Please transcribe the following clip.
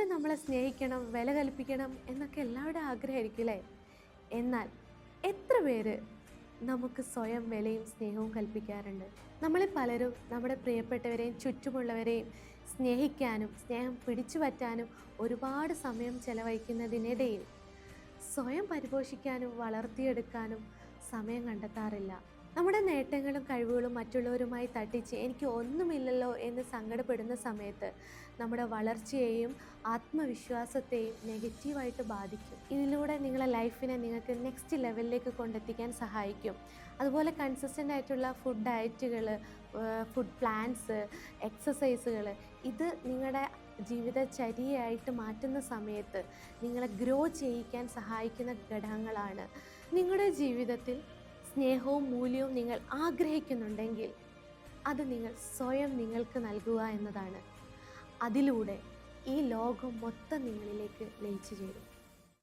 എല്ലാവരും നമ്മളെ സ്നേഹിക്കണം, വില കൽപ്പിക്കണം എന്നൊക്കെ എല്ലാവരുടെയും ആഗ്രഹമായിരിക്കും അല്ലേ? എന്നാൽ എത്ര പേര് നമുക്ക് സ്വയം വിലയും സ്നേഹവും കൽപ്പിക്കാറുണ്ട്? നമ്മളിൽ പലരും നമ്മുടെ പ്രിയപ്പെട്ടവരെയും ചുറ്റുമുള്ളവരെയും സ്നേഹിക്കാനും സ്നേഹം പിടിച്ചു പറ്റാനും ഒരുപാട് സമയം ചെലവഴിക്കുന്നതിനിടയിൽ സ്വയം പരിപോഷിക്കാനും വളർത്തിയെടുക്കാനും സമയം കണ്ടെത്താറില്ല. നമ്മുടെ നേട്ടങ്ങളും കഴിവുകളും മറ്റുള്ളവരുമായി തട്ടിച്ച് എനിക്ക് ഒന്നുമില്ലല്ലോ എന്ന് സങ്കടപ്പെടുന്ന സമയത്ത് നമ്മുടെ വളർച്ചയെയും ആത്മവിശ്വാസത്തെയും നെഗറ്റീവായിട്ട് ബാധിക്കും. ഇതിലൂടെ നിങ്ങളുടെ ലൈഫിനെ നിങ്ങൾക്ക് നെക്സ്റ്റ് ലെവലിലേക്ക് കൊണ്ടെത്തിക്കാൻ സഹായിക്കും. അതുപോലെ കൺസിസ്റ്റൻ്റ് ആയിട്ടുള്ള ഫുഡ് ഡയറ്റുകൾ, ഫുഡ് പ്ലാൻസ്, എക്സസൈസുകൾ, ഇത് നിങ്ങളുടെ ജീവിതചര്യയായിട്ട് മാറ്റുന്ന സമയത്ത് നിങ്ങളെ ഗ്രോ ചെയ്യിക്കാൻ സഹായിക്കുന്ന ഘടകങ്ങളാണ്. നിങ്ങളുടെ ജീവിതത്തിൽ സ്നേഹവും മൂല്യവും നിങ്ങൾ ആഗ്രഹിക്കുന്നുണ്ടെങ്കിൽ അത് നിങ്ങൾ സ്വയം നിങ്ങൾക്ക് നൽകുക എന്നതാണ്. അതിലൂടെ ഈ ലോകം മൊത്തം നിങ്ങളിലേക്ക് ലയിച്ചു ചേരും.